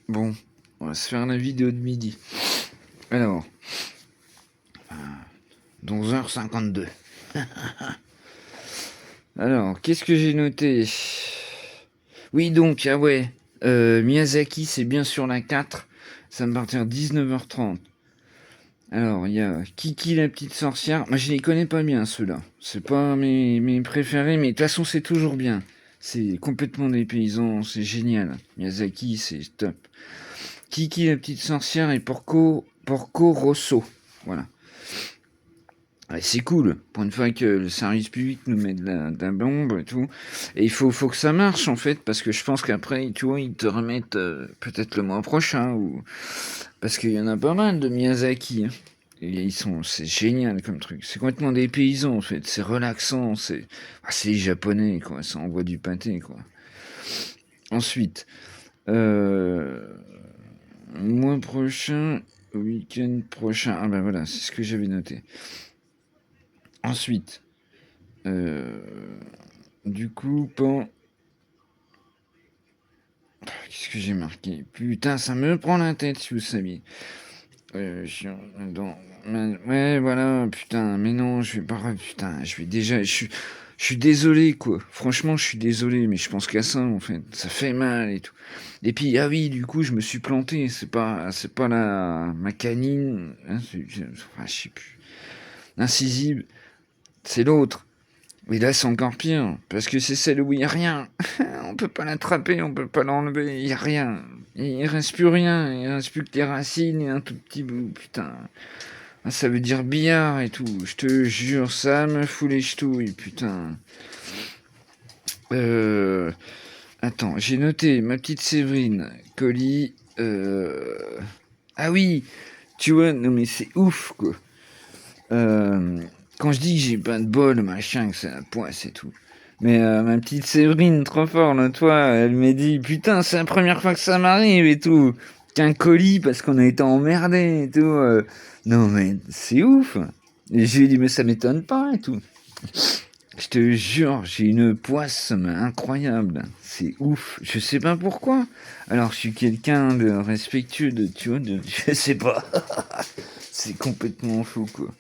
Bon, on va se faire la vidéo de midi. Alors, dans 11h52. Alors, qu'est-ce que j'ai noté? Oui, donc, ah ouais, Miyazaki, c'est bien sur la 4. Ça me partir 19h30. Alors, il y a Kiki la petite sorcière. Moi, je les connais pas bien, ceux-là. C'est pas mes préférés, mais de toute façon, c'est toujours bien. C'est complètement dépaysant, c'est génial. Miyazaki, c'est top. Kiki la petite sorcière et Porco Rosso. Voilà. Ouais, c'est cool, pour une fois que le service public nous met de la bombe et tout. Et il faut que ça marche, en fait, parce que je pense qu'après, tu vois, ils te remettent peut-être le mois prochain, ou parce qu'il y en a pas mal de Miyazaki. Hein. Et c'est génial comme truc. C'est complètement des paysans, en fait. C'est relaxant, c'est japonais, quoi. Ça envoie du pâté, quoi. Ensuite, euh, mois prochain, week-end prochain. Ah ben voilà, c'est ce que j'avais noté. Ensuite, euh, du coup, qu'est-ce que j'ai marqué? Putain, ça me prend la tête, si vous saviez. Ouais, voilà, putain, mais non, je vais pas... Putain, je vais déjà... Je suis désolé, quoi. Franchement, je suis désolé, mais je pense qu'à ça, en fait. Ça fait mal et tout. Et puis, ah oui, du coup, je me suis planté. C'est pas ma canine, hein, enfin, je sais plus. Incisive, c'est l'autre. Mais là, c'est encore pire, parce que c'est celle où il n'y a rien. On peut pas l'attraper, on peut pas l'enlever, il n'y a rien. Il reste plus rien, il reste plus que tes racines et un tout petit bout, putain. Ah, ça veut dire billard et tout, je te jure, ça me fout les ch'touilles, putain. Euh... Attends, j'ai noté ma petite Séverine, colis. Ah oui, tu vois, non mais c'est ouf, quoi. Euh, Quand je dis que j'ai pas de bol, machin, que c'est la poisse et tout. Mais ma petite Séverine, trop fort, là, toi, elle m'a dit, putain, c'est la première fois que ça m'arrive et tout. Qu'un colis parce qu'on a été emmerdé et tout. Non, mais c'est ouf. Et je lui ai dit, mais ça m'étonne pas et tout. Je te jure, j'ai une poisse mais incroyable. C'est ouf. Je sais pas pourquoi. Alors, je suis quelqu'un de respectueux, tu vois, je sais pas. C'est complètement fou, quoi.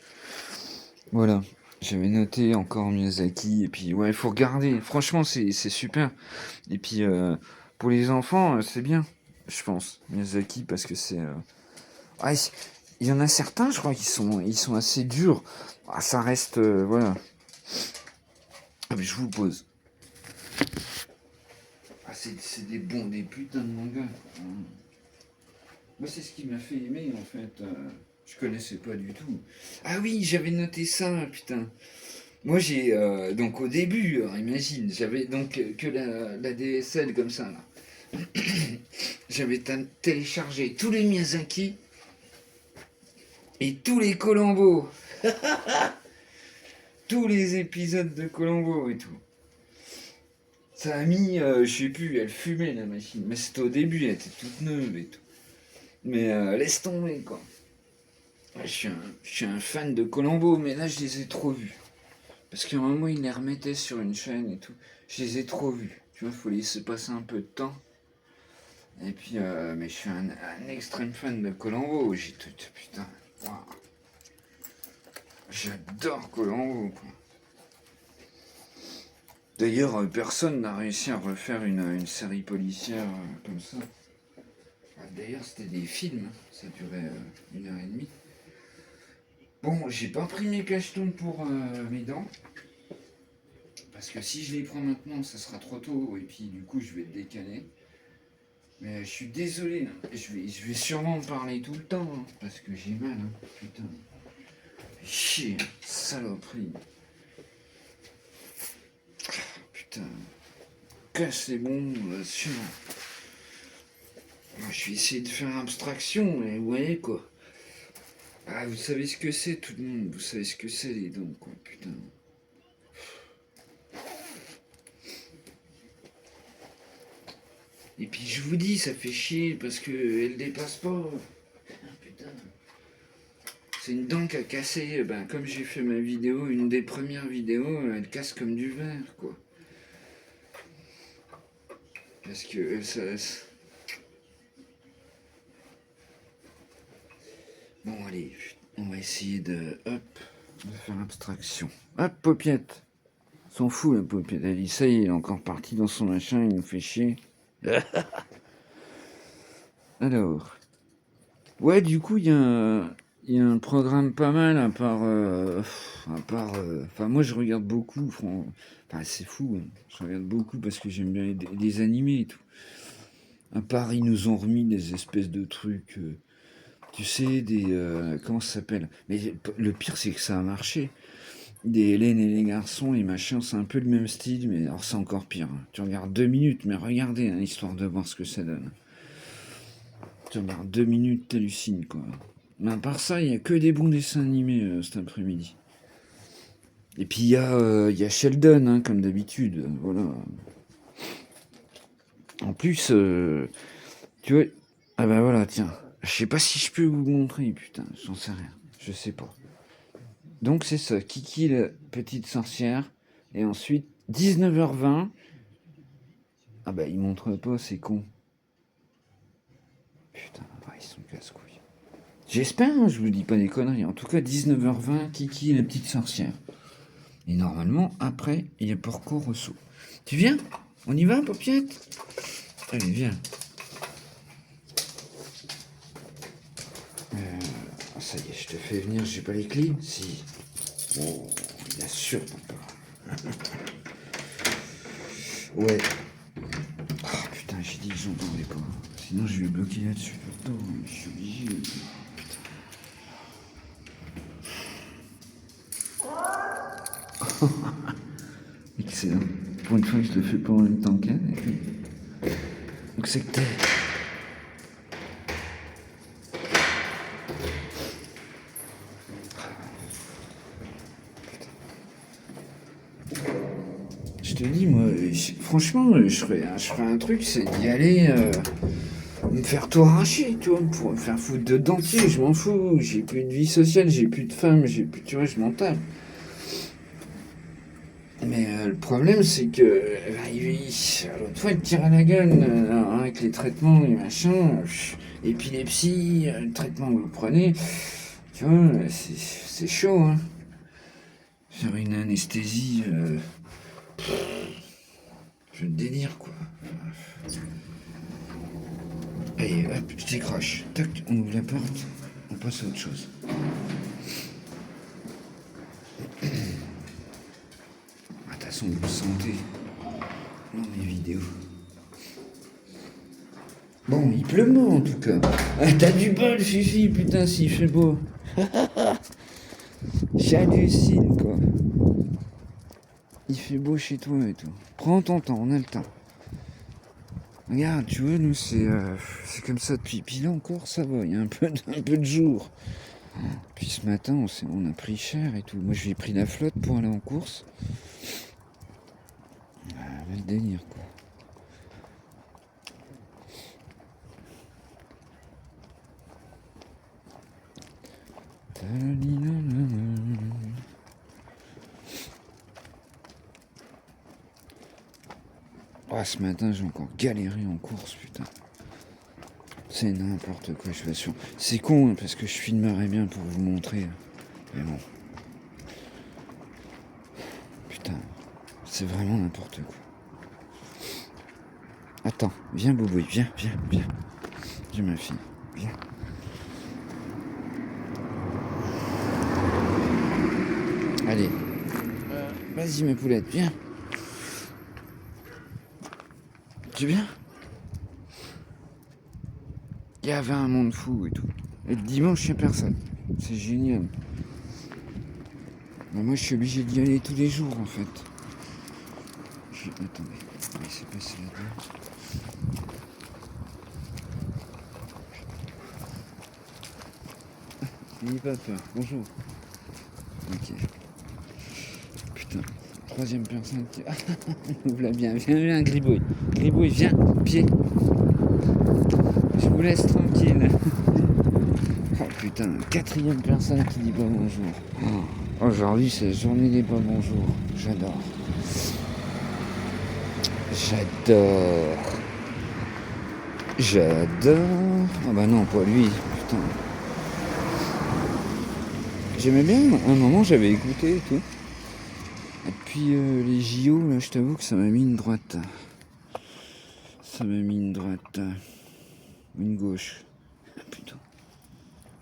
Voilà. J'avais noté encore Miyazaki. Et puis, ouais, il faut regarder. Franchement, c'est super. Et puis, pour les enfants, c'est bien, je pense, Miyazaki, parce que c'est. Ouais, il y en a certains, je crois, ils sont assez durs. Ah, ça reste. Voilà. Ah, mais je vous pose. Ah, c'est des putains de mangas. Moi, c'est ce qui m'a fait aimer, en fait. Je connaissais pas du tout. Ah oui, j'avais noté ça, putain. Moi, j'ai donc au début, alors, imagine, j'avais donc que la DSL comme ça là. J'avais téléchargé tous les Miyazaki et tous les Colombo, tous les épisodes de Colombo et tout. Ça a mis, je sais plus, elle fumait la machine, mais c'était au début, elle était toute neuve et tout. Mais laisse tomber quoi. Ouais, je suis un fan de Colombo, mais là je les ai trop vus. Parce qu'à un moment ils les remettaient sur une chaîne et tout. Je les ai trop vus. Tu vois, faut laisser passer un peu de temps. Et puis, mais je suis un extrême fan de Colombo. J'ai tout, putain, wow. J'adore Colombo. Quoi. D'ailleurs, personne n'a réussi à refaire une série policière comme ça. D'ailleurs, c'était des films. Ça durait 1h30. Bon, j'ai pas pris mes cachetons pour mes dents. Parce que si je les prends maintenant, ça sera trop tôt. Et puis, du coup, je vais le décaler. Mais je suis désolé. Hein. Je vais sûrement parler tout le temps. Hein, parce que j'ai mal. Hein. Putain. Chier, saloperie. Putain. Casse les bombes là-dessus. Moi, je vais essayer de faire abstraction, mais vous voyez quoi. Ah, vous savez ce que c'est, tout le monde. Vous savez ce que c'est, les dents, quoi. Putain. Et puis, je vous dis, ça fait chier parce qu'elle dépasse pas. Putain. C'est une dent qui a cassé. Ben, comme j'ai fait ma vidéo, une des premières vidéos, elle casse comme du verre, quoi. Parce que ça, Bon, allez, on va essayer de faire abstraction. Hop, Paupiette. S'en fout, la Paupiette. Elle dit, ça y est, il est encore parti dans son machin, il nous fait chier. Alors. Ouais, du coup, il y a un programme pas mal, enfin, moi, je regarde beaucoup, enfin, c'est fou, hein. Je regarde beaucoup parce que j'aime bien les animés et tout. À part, ils nous ont remis des espèces de trucs, tu sais, comment ça s'appelle? Mais le pire, c'est que ça a marché. Des Hélène et les garçons et machin, c'est un peu le même style, mais alors c'est encore pire, hein. Tu regardes 2 minutes, mais regardez, hein, histoire de voir ce que ça donne. Tu regardes 2 minutes, t'hallucines, quoi. Mais à part ça, il n'y a que des bons dessins animés cet après-midi. Et puis il y a Sheldon, hein, comme d'habitude. Voilà. En plus, tu vois. Ah bah voilà, tiens. Je sais pas si je peux vous montrer, putain, j'en sais rien. Je sais pas. Donc c'est ça, Kiki la petite sorcière. Et ensuite, 19h20. Ah bah il montre pas, c'est con. Putain, ils sont casse-couilles. J'espère, hein, je vous dis pas des conneries. En tout cas, 19h20, Kiki la petite sorcière. Et normalement, après, il y a Porco Rosso. Tu viens? On y va, Paupiette? Allez, viens. Ça y est, je te fais venir, j'ai pas les clés? Si. Oh, bien sûr, papa. Ouais. Oh putain, j'ai dit que j'entendais pas. Sinon, je vais bloquer là-dessus. Attends, je suis obligé. Putain. Excellent. Pour une fois, je le fais pas en même temps qu'elle. Donc c'est que t'es... Je te dis, moi, franchement, je ferais un truc, c'est d'y aller, me faire tout arracher, tu vois, pour me faire foutre de dentier, je m'en fous, j'ai plus de vie sociale, j'ai plus de femme, j'ai plus, tu vois, je m'en tape. Mais le problème, c'est que l'autre fois, il te tire à la gueule avec les traitements, les machins, épilepsie, le traitement que vous prenez, tu vois, c'est chaud, hein. Faire une anesthésie, je délire, quoi. Allez, hop, je décroche. Tac, on ouvre la porte, on passe à autre chose. Ah, de toute façon, vous le sentez dans mes vidéos. Bon, il pleut moins en tout cas. Ah, t'as du bol, Fifi, putain, s'il fait beau. J'hallucine, quoi. Il fait beau chez toi et tout. Prends ton temps, on a le temps. Regarde, tu vois, nous, c'est comme ça depuis. Puis là encore, ça va, il y a un peu de jour. Puis ce matin, on a pris cher et tout. Moi, je lui ai pris la flotte pour aller en course. Le délire, quoi. Oh, ce matin, j'ai encore galéré en course, putain. C'est n'importe quoi, je suis sûr. C'est con, hein, parce que je filmerais bien pour vous montrer. Mais bon. Putain, c'est vraiment n'importe quoi. Attends, viens, Boubouille, viens. Viens, ma fille, viens. Allez. Vas-y, ma poulette, viens. Tu viens? Il y avait un monde fou et tout. Et le dimanche, il n'y a personne. C'est génial. Mais moi, je suis obligé d'y aller tous les jours, en fait. Attendez, il s'est passé là-dedans. N'oublie pas, toi. Bonjour. Ok. Putain. Troisième personne qui... Ouvre-la bien. Viens, Gribouille. Gribouille, viens. Pied. Je vous laisse tranquille. Oh putain, quatrième personne qui dit pas bonjour. Aujourd'hui, c'est la journée des pas bonjour. J'adore. Ah bah non, pas lui, putain. J'aimais bien, à un moment j'avais écouté et tout. Et puis les JO, là je t'avoue que ça m'a mis une droite. Ça m'a mis une droite. Une gauche. Ah, putain.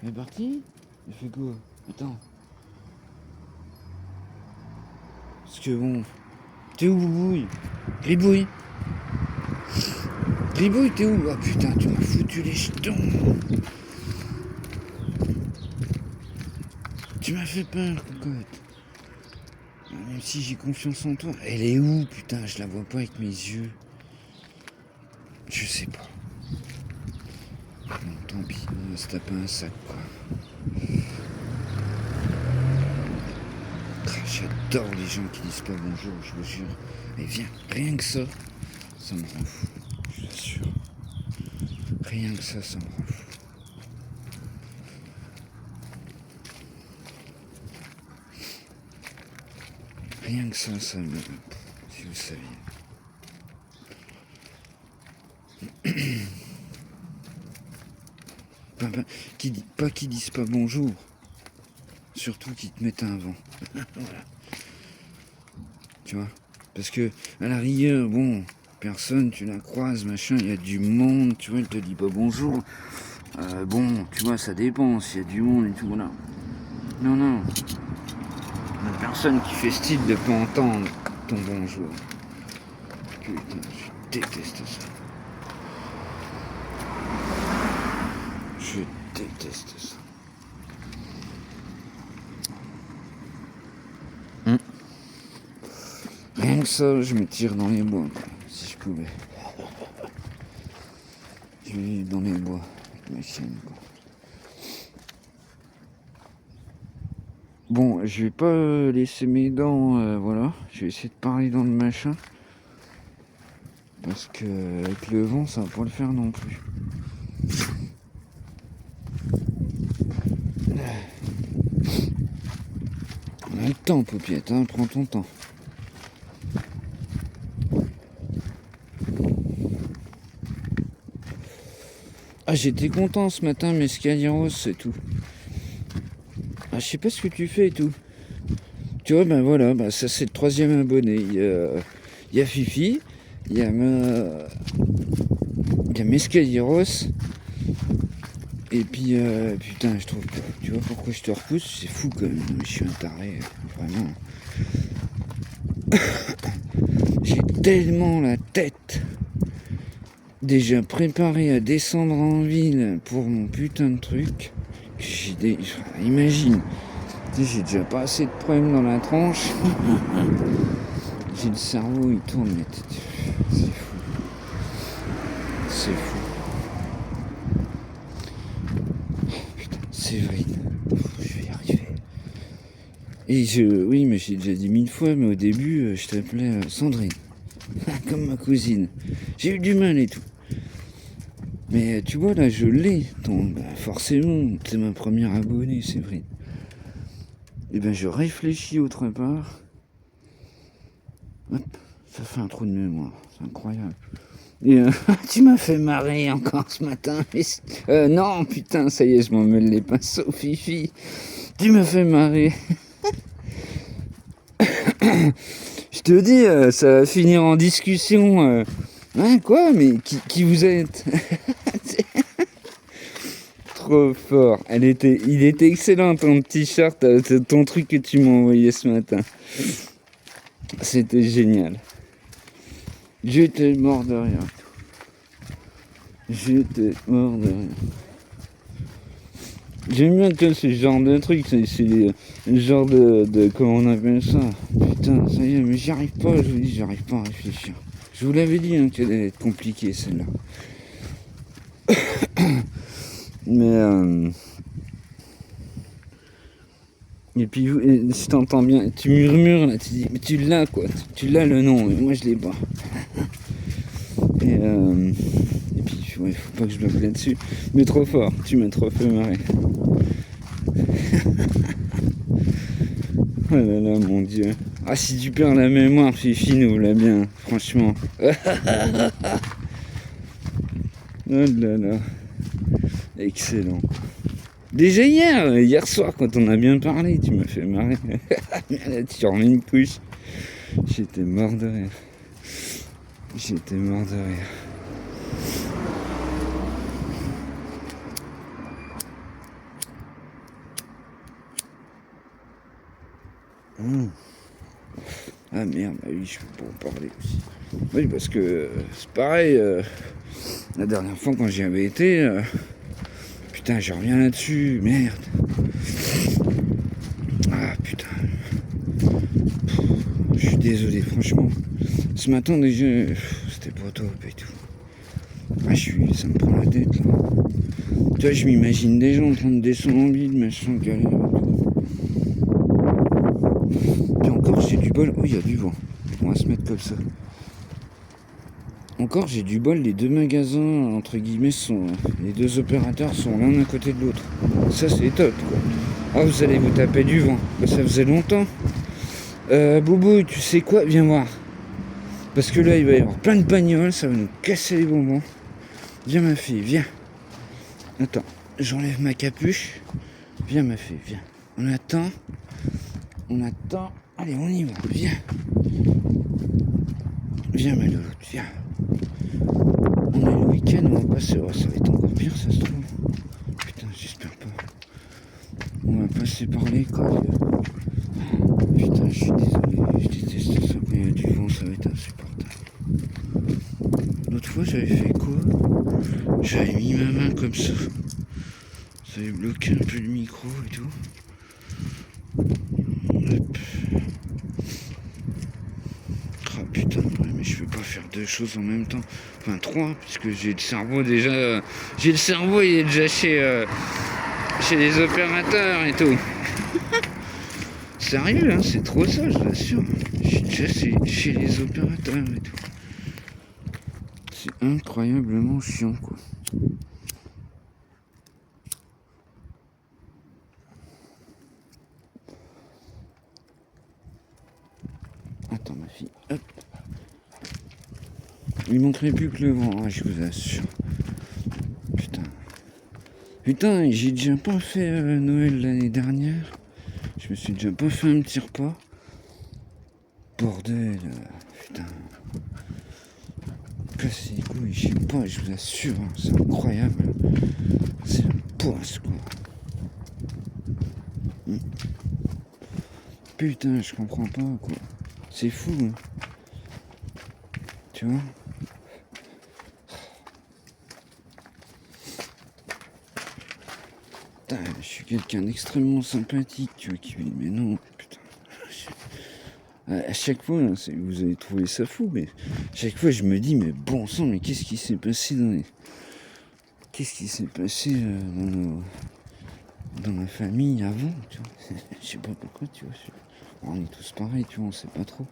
Elle est partie? Elle fait quoi? Attends. Parce que bon. T'es où, Boubouille? Gribouille? Gribouille, t'es où? Ah putain, tu m'as foutu les jetons. Tu m'as fait peur, cocotte. Même si j'ai confiance en toi. Elle est où, putain? Je la vois pas avec mes yeux. Je sais pas. Bon, tant pis, on va se taper un sac, quoi. J'adore les gens qui disent pas bonjour, je vous jure. Mais viens, rien que ça me rend fou, je t'assure. Rien que ça me rend fou. Rien que ça me... Si vous saviez. Pas qu'ils disent pas bonjour. Surtout qu'ils te mettent un vent. Voilà. Tu vois? Parce que, à la rigueur, bon, personne, tu la croises, machin, il y a du monde, tu vois, elle te dit pas bonjour. Bon, tu vois, ça dépend, s'il y a du monde et tout, voilà. Non. Il y a personne qui fait style de pas entendre ton bonjour. Putain, je déteste ça. Je déteste ça. Rien que ça, je me tire dans les bois, quoi, si je pouvais. Je vais vivre dans les bois avec ma chienne, quoi. Bon, je vais pas laisser mes dents, voilà. Je vais essayer de parler dans le machin. Parce que avec le vent, ça va pas le faire non plus. On a le temps, Paupiette, hein, prends ton temps. Ah, j'étais content ce matin, mais Scaliros, c'est tout. Ah, je sais pas ce que tu fais et tout. Tu vois, ben voilà, ben ça c'est le 3e abonné. Il y a Fifi, il y a Mescaliros. Et puis, putain, je trouve que, tu vois pourquoi je te repousse, c'est fou quand même, je suis un taré, vraiment. J'ai tellement la tête déjà préparée à descendre en ville pour mon putain de truc, que imagine, j'ai déjà pas assez de problèmes dans la tronche, j'ai le cerveau, il tourne, mais c'est fou. C'est fou. Putain, Séverine. Je vais y arriver. Et oui, mais j'ai déjà dit 1000 fois, mais au début, je t'appelais Sandrine. Comme ma cousine. J'ai eu du mal et tout. Mais tu vois, là, je l'ai. Forcément, c'est ma première abonnée, Séverine. Et ben, je réfléchis autre part. Hop, ça fait un trou de mémoire. C'est incroyable. Et tu m'as fait marrer encore ce matin. Non, putain, ça y est, je m'en mêle les pinceaux, Fifi. Tu m'as fait marrer. Je te dis, ça va finir en discussion. Hein, quoi? Mais qui vous êtes? Trop fort. Il était excellent ton t-shirt, ton truc que tu m'as envoyé ce matin. C'était génial. J'étais mort de rire. J'étais mort de rire. J'aime bien que ce genre de truc, c'est le genre de comment on appelle ça. Putain, ça y est, mais j'y arrive pas, je vous dis, j'arrive pas à réfléchir. Je vous l'avais dit hein, qu'elle allait être compliquée celle-là. Mais et puis je t'entends bien, tu murmures là, tu dis mais tu l'as quoi, tu l'as le nom, mais moi je l'ai pas. Et puis ouais, faut pas que je bloque là-dessus. Mais trop fort, tu m'as trop fait marrer. Oh là là, mon dieu. Ah, si tu perds la mémoire, Fifi nous l'a bien, franchement. Oh là là. Excellent. Déjà hier soir, quand on a bien parlé, tu m'as fait marrer. Là, tu remets une couche. J'étais mort de rire. J'étais mort de rire. Ah merde, bah oui, je peux pas en parler aussi. Oui, parce que c'est pareil, la dernière fois quand j'y avais été, putain, je reviens là-dessus, merde. Ah putain. Je suis désolé, franchement. Ce matin déjà, c'était pas top et tout. Ah, ça me prend la tête là. Tu vois, je m'imagine des gens en train de descendre en ville, machin, galère et tout. Puis encore, j'ai du bol. Oh, il y a du vent. On va se mettre comme ça. Encore, j'ai du bol, les deux magasins, entre guillemets, les deux opérateurs sont l'un à côté de l'autre. Ça, c'est top, quoi. Ah, vous allez vous taper du vent. Ça faisait longtemps. Boubou, tu sais quoi? Viens voir. Parce que là, il va y avoir plein de bagnoles, ça va nous casser les bonbons. Viens, ma fille, viens. Attends, j'enlève ma capuche. Viens, ma fille, viens. On attend. Allez, on y va, viens. Viens, ma louloute, viens. On est le week-end, on va passer. Oh, ça va être encore pire, ça se trouve. Putain, j'espère pas. On va passer par l'école. Putain, je suis désolé. Je déteste ça quand il y a du vent, ça va être insupportable. L'autre fois, j'avais fait quoi? J'avais mis ma main comme ça. Ça avait bloqué un peu le micro et tout. Hop. Ah putain, mais je peux pas faire deux choses en même temps. Enfin trois, puisque j'ai le cerveau déjà. J'ai le cerveau, il est déjà chez les opérateurs et tout. Sérieux, hein, c'est trop ça, je l'assure. Je suis déjà chez les opérateurs et tout. C'est incroyablement chiant, quoi. Attends, ma fille, hop. Il manquerait plus que le vent, hein, je vous assure. Putain, j'ai déjà pas fait Noël l'année dernière. Je me suis déjà pas fait un petit repas. Bordel, putain. Casse les couilles, je sais pas, je vous assure, hein, c'est incroyable. C'est la poisse, quoi. Putain, je comprends pas, quoi. C'est fou, hein. Tu vois? Putain, je suis quelqu'un d'extrêmement sympathique, tu vois, qui mais non, putain. À chaque fois, hein, vous avez trouvé ça fou, mais à chaque fois, je me dis, mais bon sang, mais qu'est-ce qui s'est passé Qu'est-ce qui s'est passé dans ma famille avant, tu vois? Je sais pas pourquoi, tu vois. On est tous pareils, tu vois, on sait pas trop.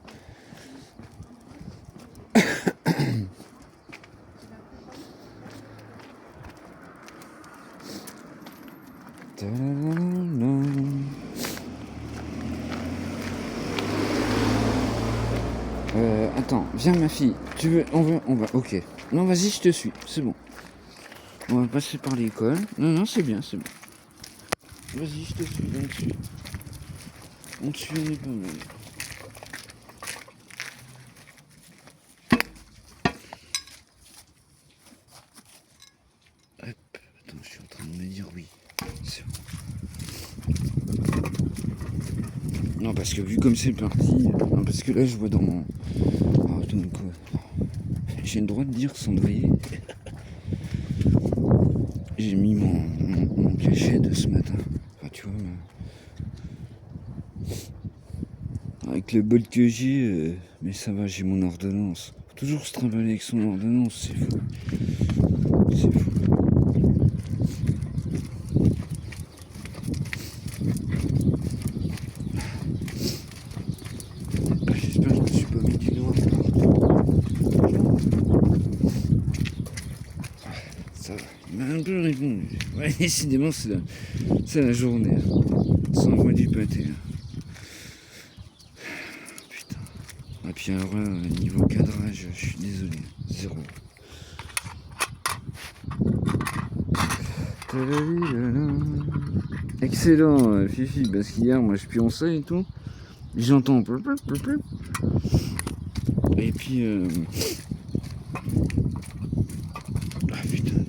Attends, viens ma fille. Tu veux, on va, ok. Non, vas-y, je te suis, c'est bon. On va passer par l'école. Non, c'est bien, c'est bon. Vas-y, je te suis, viens dessus. On te suit, on est pas mal. Hop, attends, je suis en train de me dire oui. C'est bon. Non, parce que vu comme c'est parti, non, parce que là, je vois dans mon... Oh, attends, quoi. J'ai le droit de dire sans doyer. J'ai mis mon cachet de ce matin. Enfin, tu vois, avec le bol que j'ai, mais ça va, j'ai mon ordonnance. Faut toujours se trimballer avec son ordonnance, c'est fou. C'est fou. J'espère que je me suis pas mis du noir partout. Ça va, il m'a un peu répondu. Ouais, décidément, c'est la journée. Ça envoie du pâté. Putain. Et puis alors là, niveau cadrage, je suis désolé. Zéro. Excellent, Fifi, parce qu'hier, moi, je pionçais et tout. J'entends pleu, pleu, pleu, pleu. Et puis, ah putain,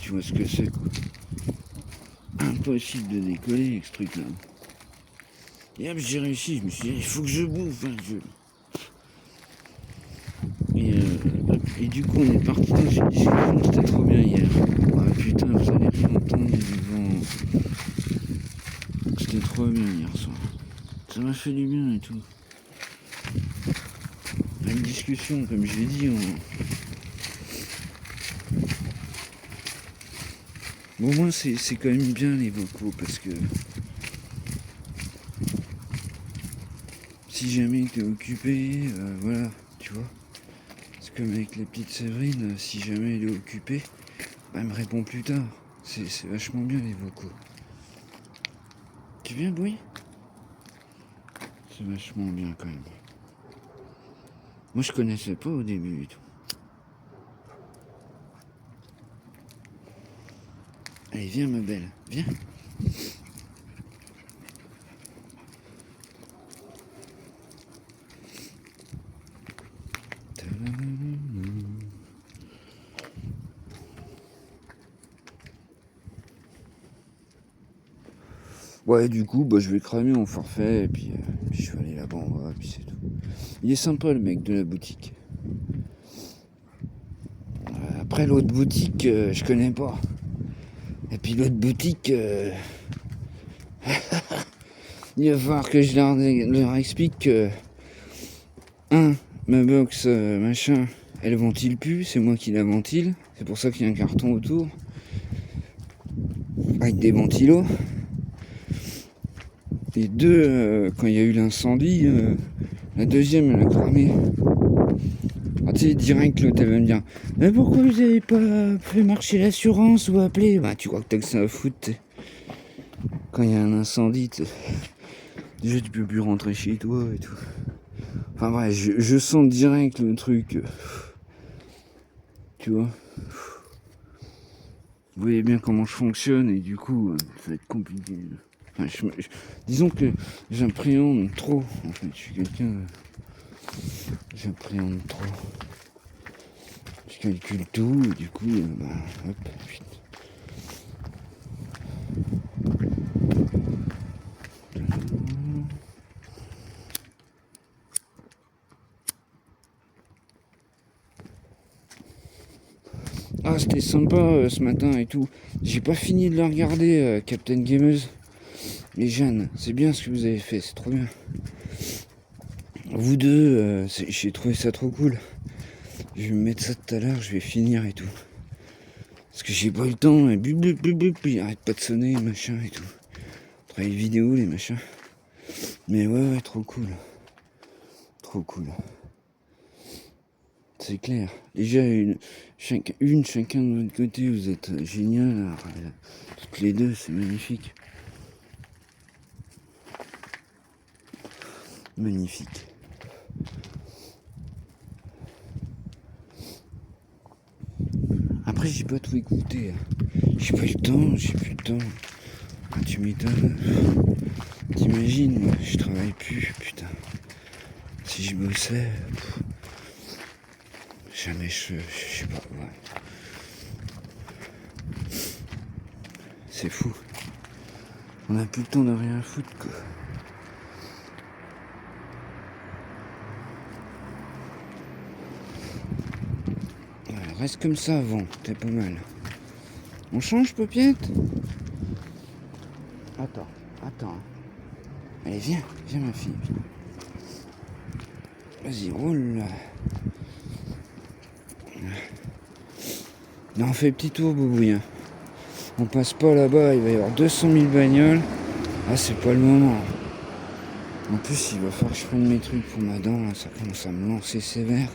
tu vois ce que c'est, quoi. Impossible de décoller avec ce truc-là. Et hop, j'ai réussi, je me suis dit, il faut que je bouffe. Hein, et du coup, on est parti dans une discussion, c'était trop bien hier. Ah putain, vous allez rien entendre du vent. C'était trop bien hier soir. Ça m'a fait du bien et tout. Une discussion, comme je l'ai dit, Bon, moi, c'est quand même bien les vocaux, parce que si jamais t'es occupé, voilà, tu vois. C'est comme avec la petite Séverine, si jamais elle est occupée, bah, elle me répond plus tard. C'est vachement bien les vocaux. Tu viens, Louis? C'est vachement bien quand même. Moi, je connaissais pas au début et tout. Allez, viens, ma belle, viens. Ouais, du coup, bah, je vais cramer mon forfait et puis je vais aller là-bas en bas, et puis c'est tout. Il est sympa le mec de la boutique. Après l'autre boutique, je connais pas. Et puis l'autre boutique, il va falloir que je leur explique que ma box machin, elle ventile plus, c'est moi qui la ventile. C'est pour ça qu'il y a un carton autour avec des ventilos. Et deux, quand il y a eu l'incendie, la deuxième elle a cramé. Ah, tu sais, direct l'autre elle va me dire, mais pourquoi vous avez pas fait marcher l'assurance ou appeler? Bah tu crois que t'as que ça à foutre, t'sais. Quand il y a un incendie, déjà tu peux plus rentrer chez toi et tout. Enfin bref, je sens direct le truc. Tu vois. Vous voyez bien comment je fonctionne et du coup, ça va être compliqué. Enfin, disons que j'appréhende trop. En fait, je suis quelqu'un. J'appréhende trop. Je calcule tout et du coup, bah, hop, putain. Ah, c'était sympa ce matin et tout. J'ai pas fini de la regarder, Captain Gameuse. Mais Jeanne, c'est bien ce que vous avez fait, c'est trop bien. Vous deux, j'ai trouvé ça trop cool. Je vais me mettre ça tout à l'heure, je vais finir et tout. Parce que j'ai pas eu le temps, et il arrête pas de sonner, machin et tout. Travailler vidéo, les machins. Mais ouais, trop cool. Trop cool. C'est clair. Déjà, chacun de votre côté, vous êtes génial. Alors, toutes les deux, c'est magnifique. Magnifique. Après, j'ai pas tout écouté. J'ai pas eu le temps, j'ai plus le temps. Ah, tu m'étonnes. T'imagines, moi, je travaille plus, putain. Si je bossais, jamais je sais pas. Ouais. C'est fou. On a plus le temps de rien foutre, quoi. Ouais, reste comme ça avant, t'es pas mal. On change, Paupiette? Attends. Allez, viens ma fille. Vas-y, roule là. Non, on fait petit tour, Boubouille. On passe pas là-bas, il va y avoir 200 000 bagnoles. Ah, c'est pas le moment. En plus, il va falloir que je prenne mes trucs pour ma dent, là. Ça commence à me lancer sévère.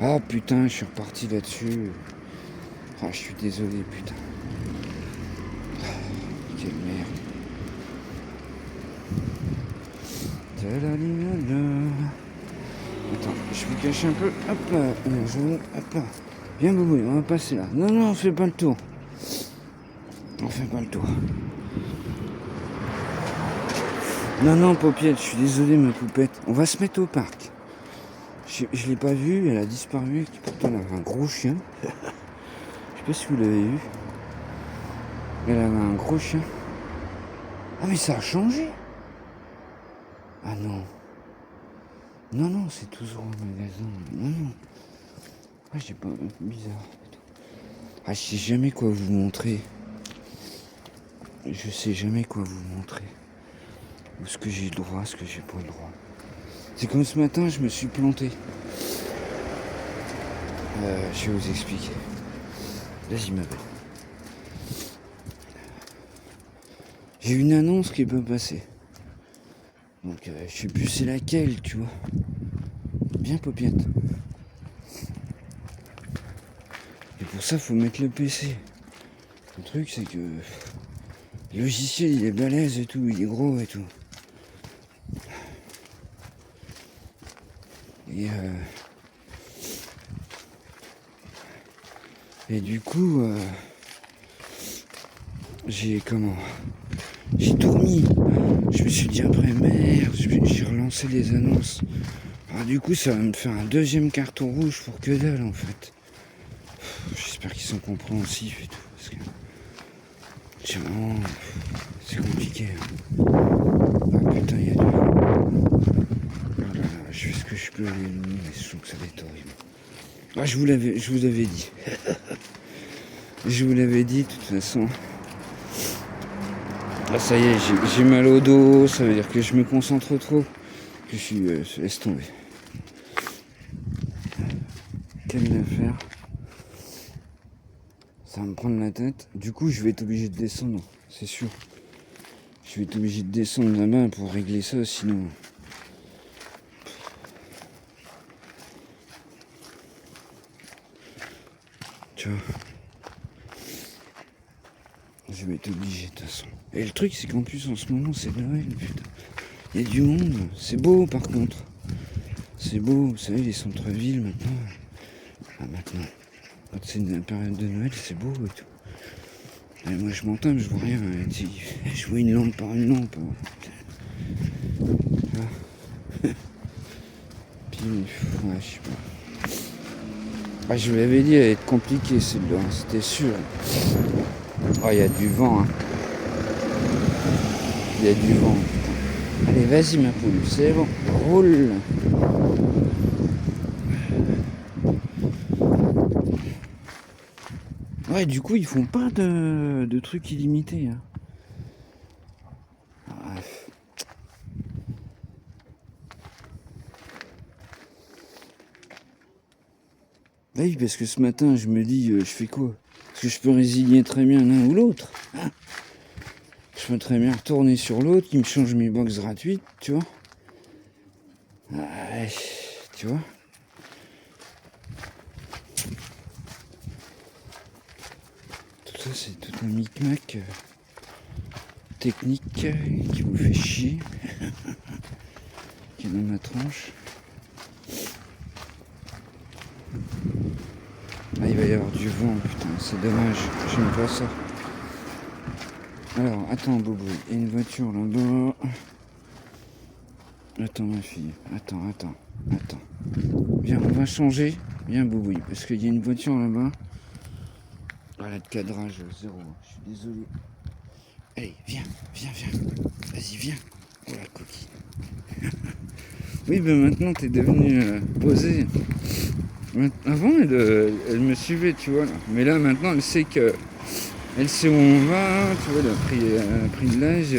Ah putain, je suis reparti là-dessus. Ah, je suis désolé, putain. Quelle merde. Attends, je vous cache un peu. Hop là, hop là. Viens, Boubou, on va passer là. Non, non, on fait pas le tour. On fait pas le tour. Non, non, Paupiette, je suis désolé, ma poupette. On va se mettre au parc. Je l'ai pas vue, elle a disparu. Pourtant, elle avait un gros chien. Je sais pas si vous l'avez vu. Elle avait un gros chien. Ah, mais ça a changé. Ah non. Non, non, c'est toujours au magasin. Non, non. Ah, j'ai pas... Bizarre. Ah, je sais jamais quoi vous montrer. Je sais jamais quoi vous montrer. Ou ce que j'ai le droit, ce que j'ai pas le droit. C'est comme ce matin, je me suis planté. Je vais vous expliquer. Vas-y, ma belle. J'ai une annonce qui est pas passée. Donc, je sais plus c'est laquelle, tu vois. Bien, Paupiette. Et pour ça, faut mettre le PC. Le truc, c'est que le logiciel, il est balèze et tout, il est gros et tout. Et du coup, j'ai tout remis. Je me suis dit après, merde, j'ai relancé les annonces. Alors du coup, ça va me faire un deuxième carton rouge pour que dalle, en fait. J'espère qu'ils sont compréhensifs et tout, parce que c'est vraiment... c'est compliqué. Ah putain, il y a du... Oh là là, je fais ce que je peux, mais je trouve que ça va être horrible. Ah, je vous avais dit. Je vous l'avais dit, de toute façon. Ah, ça y est, j'ai mal au dos, ça veut dire que je me concentre trop. Que je suis... laisse tomber. Quelle affaire. Ça va me prendre la tête. Du coup, je vais être obligé de descendre, c'est sûr. Je vais être obligé de descendre là-bas pour régler ça, sinon... Tu vois. Je vais être obligé de toute façon. Et le truc, c'est qu'en plus, en ce moment, c'est Noël, putain. Il y a du monde. C'est beau, par contre. C'est beau. Vous savez, les centres-villes, maintenant... Ah, maintenant. Quand c'est une période de Noël, c'est beau et tout. Et moi, je m'entends, je vois rien. Je vois une lampe par une lampe. Puis, ouais, je sais pas. Ah, je vous l'avais dit, elle allait être compliquée, celle-là. C'était sûr. Oh, il y a du vent, hein. Il y a du vent, putain. Allez, vas-y, ma poule, c'est bon. Roule. Ouais, du coup, ils font pas de trucs illimités, hein. Bref. Bah oui, parce que ce matin, je me dis, je fais quoi? Parce que je peux résilier très bien l'un ou l'autre. Hein, je peux très bien retourner sur l'autre, qui me change mes box gratuites, tu vois. Ouais, tu vois. Tout ça, c'est tout un micmac technique qui vous fait chier. Qui est dans ma tranche. Ah, il va y avoir du vent, putain, c'est dommage, j'aime pas ça. Alors, attends, Boubou, il y a une voiture là-bas. Attends, ma fille, attends. Viens, on va changer. Viens, Boubou, parce qu'il y a une voiture là-bas. Voilà, de cadrage zéro, je suis désolé. Allez, viens. Vas-y, viens. Oh la coquille. Oui, ben maintenant, t'es devenu posé. Avant, elle me suivait, tu vois. Là. Mais là, maintenant, elle sait où on va. Tu vois, elle a pris de l'âge.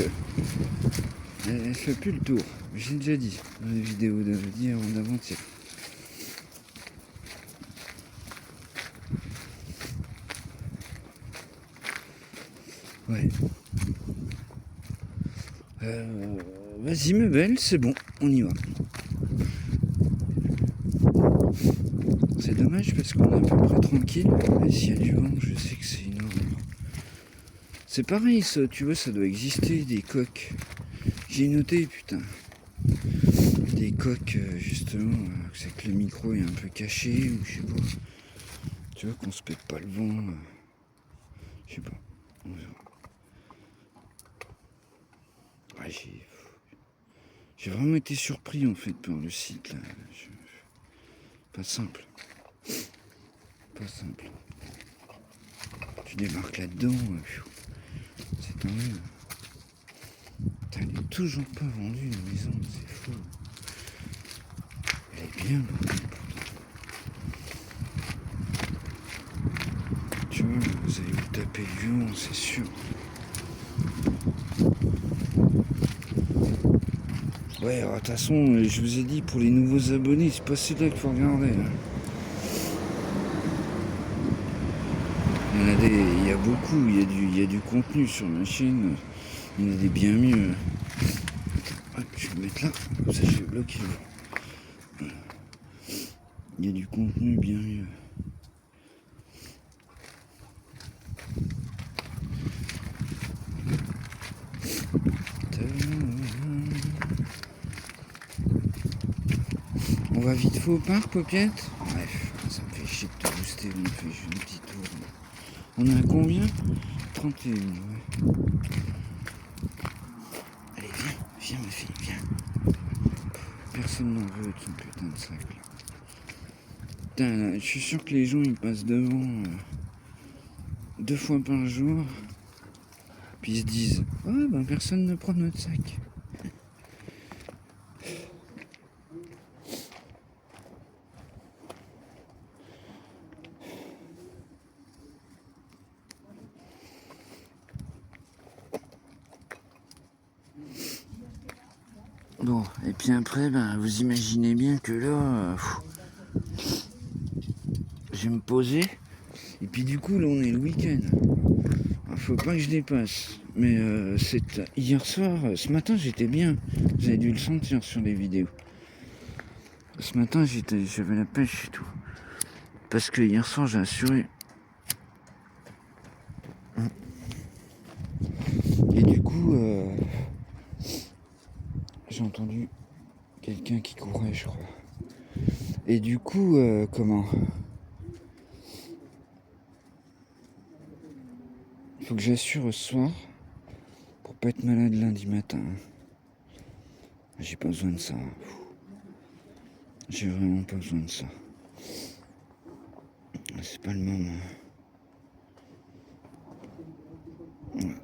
Elle fait plus le tour. J'ai déjà dit dans les vidéos d'hier ou d'avant-hier. Ouais. Vas-y, ma belle, c'est bon, on y va. C'est dommage parce qu'on est à peu près tranquille. Mais s'il y a du vent, je sais que c'est une horreur. C'est pareil, ça, tu vois, ça doit exister, des coques. J'ai noté, putain. Des coques, justement, c'est que le micro est un peu caché, ou je sais pas. Tu vois qu'on se pète pas le vent. Je sais pas. On verra. Ouais, j'ai vraiment été surpris en fait par le site là. Pas simple. Pas simple. Tu débarques là-dedans. C'est quand même. Elle est toujours pas vendue la maison, c'est fou. Elle est bien vendue pourtant. Tu vois, vous allez vous taper du vent, c'est sûr. Ouais, de toute façon, je vous ai dit, pour les nouveaux abonnés, c'est pas celui-là qu'il faut regarder. Hein. Il y a beaucoup, il y a du contenu sur ma chaîne. Il y en a des bien mieux. Attends, je vais le mettre là, comme ça je vais bloquer. Voilà. Il y a du contenu bien mieux. On va vite fait au parc, Popiette. Bref, ça me fait chier de te booster, on fait juste un petit tour. On est à combien 31, ouais. Allez, viens ma fille, viens. Personne n'en veut de son putain de sac là. Putain, là, je suis sûr que les gens ils passent devant 2 fois par jour. Puis ils se disent, ouais ben personne ne prend notre sac. Bon, et puis après, ben, vous imaginez bien que là, je vais me poser. Et puis du coup, là, on est le week-end. Alors, faut pas que je dépasse. Mais hier soir, ce matin, j'étais bien. Vous avez dû le sentir sur les vidéos. Ce matin, j'avais la pêche et tout. Parce que hier soir, j'ai assuré. Et du coup, j'ai entendu quelqu'un qui courait, je crois. Et du coup, comment il faut que j'assure ce soir pour pas être malade lundi matin. J'ai pas besoin de ça. J'ai vraiment pas besoin de ça. C'est pas le moment. Ouais.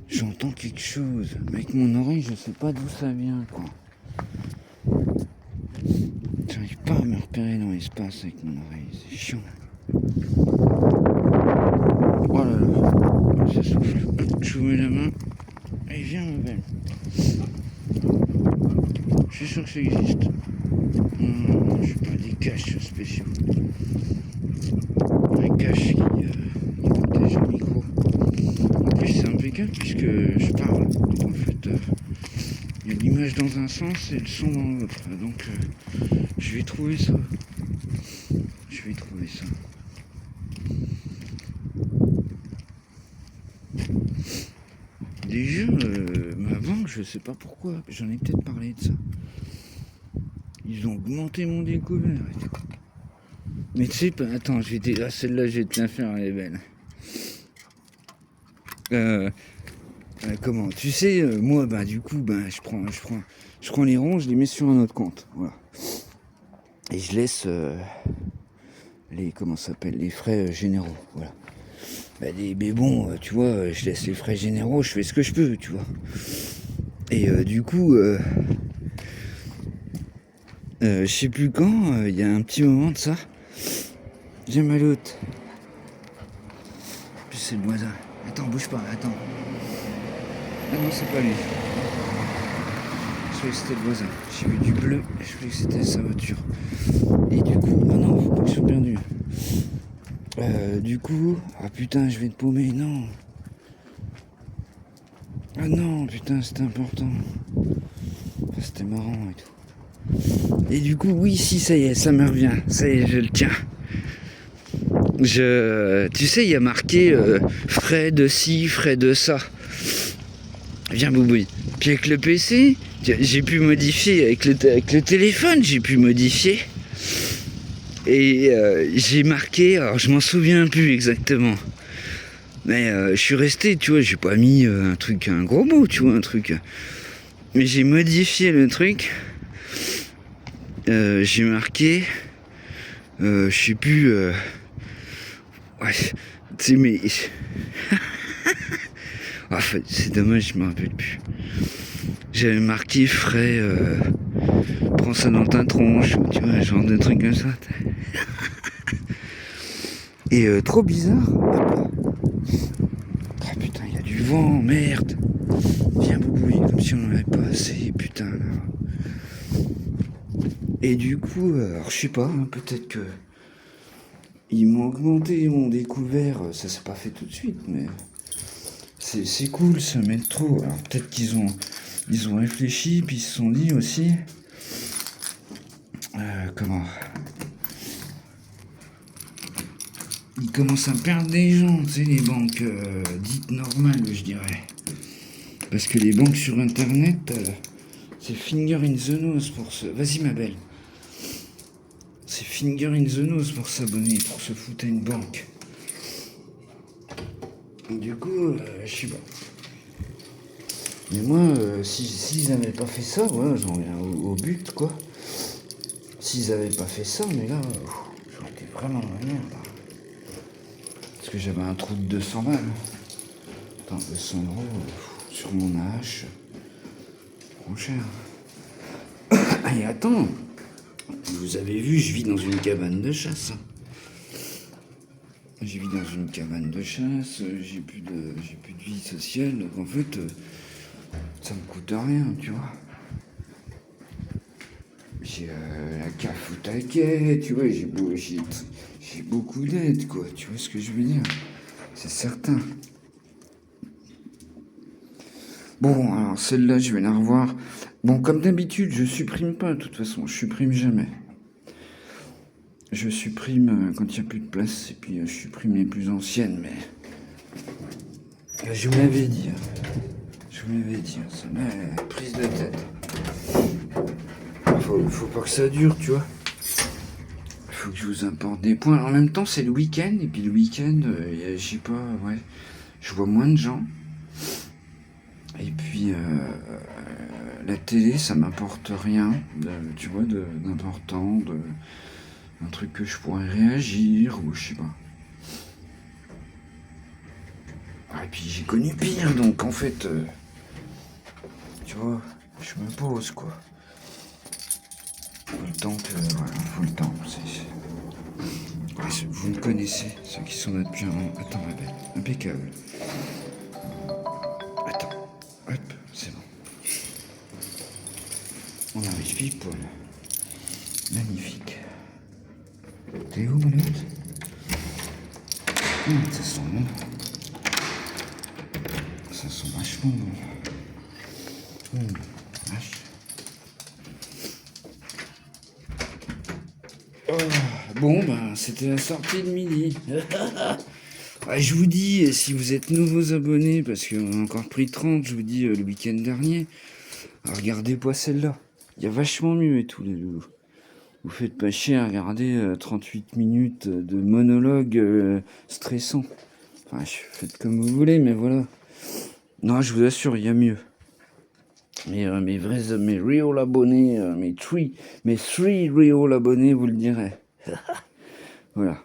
J'entends quelque chose. Mais avec mon oreille, je sais pas d'où ça vient, quoi. J'arrive pas à me repérer dans l'espace avec mon oreille. C'est chiant. Oh là là. Ça souffle. Je vous mets la main. Allez, viens, ma belle. Je suis sûr que ça existe. Je suis pas des caches spéciaux. Un cache qui protège le micro. En plus, c'est impeccable puisque je parle. En fait, il y a l'image dans un sens et le son dans l'autre. Donc, je vais trouver ça. Déjà, ma banque, je sais pas pourquoi, j'en ai peut-être parlé de ça. Ils ont augmenté mon découvert et tout. Mais tu sais pas, attends, celle-là, je vais te la faire, elle est belle. Comment tu sais, moi, bah du coup, bah je prends les ronds, je les mets sur un autre compte, voilà. Et je laisse les frais généraux, voilà. Bah, mais bon, tu vois, je laisse les frais généraux, je fais ce que je peux, tu vois. Et du coup, je sais plus quand, il y a un petit moment de ça, j'ai mal l'autre. Puis c'est le voisin. Attends, bouge pas, attends. Ah non, c'est pas lui. Je croyais que c'était le voisin. J'ai vu du bleu, je croyais que c'était sa voiture. Et du coup, ah non, faut pas que je sois perdu. Du coup, ah putain, je vais te paumer, non. Ah non, putain, c'était important. Enfin, c'était marrant et tout. Et du coup, oui, si, ça y est, ça me revient. Ça y est, je le tiens. Tu sais, il y a marqué frais de ci, frais de ça. Viens, Boubouille. Puis avec le PC, J'ai pu modifier avec le téléphone, j'ai pu modifier. Et j'ai marqué, alors je m'en souviens plus exactement. Mais je suis resté, tu vois, j'ai pas mis un gros mot, tu vois, un truc. Mais j'ai modifié le truc. J'ai marqué, je sais plus. Ouais, tu sais, mais. En fait, c'est dommage, je me rappelle plus. J'avais marqué frais, prends ça dans ta tronche, tu vois, genre de trucs comme ça. Et trop bizarre. Ah putain, il y a du vent, merde. Viens boubouiller comme si on n'en avait pas assez, putain. Là. Et du coup, alors je sais pas, hein, peut-être que ils m'ont augmenté, ils m'ont découvert. Ça s'est pas fait tout de suite, mais c'est cool ce métro. Alors peut-être qu'ils ont réfléchi, puis ils se sont dit aussi. Comment ils commencent à perdre des gens, tu sais, les banques dites normales, je dirais. Parce que les banques sur internet, c'est finger in the nose pour se. Vas-y, ma belle. C'est finger in the nose pour s'abonner, pour se foutre à une banque. Du coup, je sais pas. Mais moi, s'ils avaient pas fait ça, voilà, j'en viens au but, quoi. S'ils avaient pas fait ça, mais là, j'aurais été vraiment dans la merde. Parce que j'avais un trou de 200 balles. Attends, 200 euros sur mon AH. Trop cher. Et attends, vous avez vu, je vis dans une cabane de chasse. Je vis dans une cabane de chasse, j'ai plus de vie sociale, donc en fait, ça me coûte rien, tu vois. J'ai la CAF au taquet, tu vois, j'ai beaucoup d'aide, quoi, tu vois ce que je veux dire. C'est certain. Bon, alors celle-là, je vais la revoir. Bon, comme d'habitude, je supprime pas, de toute façon, je supprime jamais. Je supprime quand il n'y a plus de place, et puis je supprime les plus anciennes, mais... Je vous l'avais dit, ça m'a prise de tête. Faut pas que ça dure, tu vois. Faut que je vous apporte des points. En même temps, c'est le week-end, et puis le week-end, je sais pas, ouais, je vois moins de gens. Et puis, la télé, ça m'apporte rien, tu vois, d'important, un truc que je pourrais réagir, ou je sais pas. Ah, et puis j'ai connu pire, donc en fait, tu vois, je me pose, quoi. Faut le temps que, voilà, faut le temps, vous me connaissez, ceux qui sont là depuis un moment. Attends, ma belle, impeccable. Attends, hop, c'est bon. On arrive pile poil. Magnifique. T'es où, mon hôte? Ça sent bon. Ça sent vachement bon. Vache. Oh, bon, ben, c'était la sortie de midi. Ouais, je vous dis, si vous êtes nouveaux abonnés, parce qu'on a encore pris 30, je vous dis, le week-end dernier, regardez-moi celle-là. Il y a vachement mieux et tout, les loulous. Vous faites pas chier à regarder 38 minutes de monologue stressant. Enfin, faites comme vous voulez, mais voilà. Non, je vous assure, il y a mieux. Mes real abonnés, mes three real abonnés vous le direz. Voilà.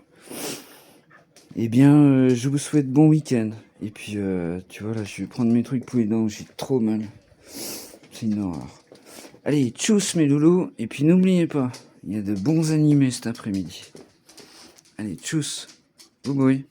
Eh bien, je vous souhaite bon week-end. Et puis, tu vois, là, je vais prendre mes trucs pour les dents, j'ai trop mal. C'est une horreur. Allez, tchuss mes loulous. Et puis, n'oubliez pas, il y a de bons animés cet après-midi. Allez, tchuss. Bouboui.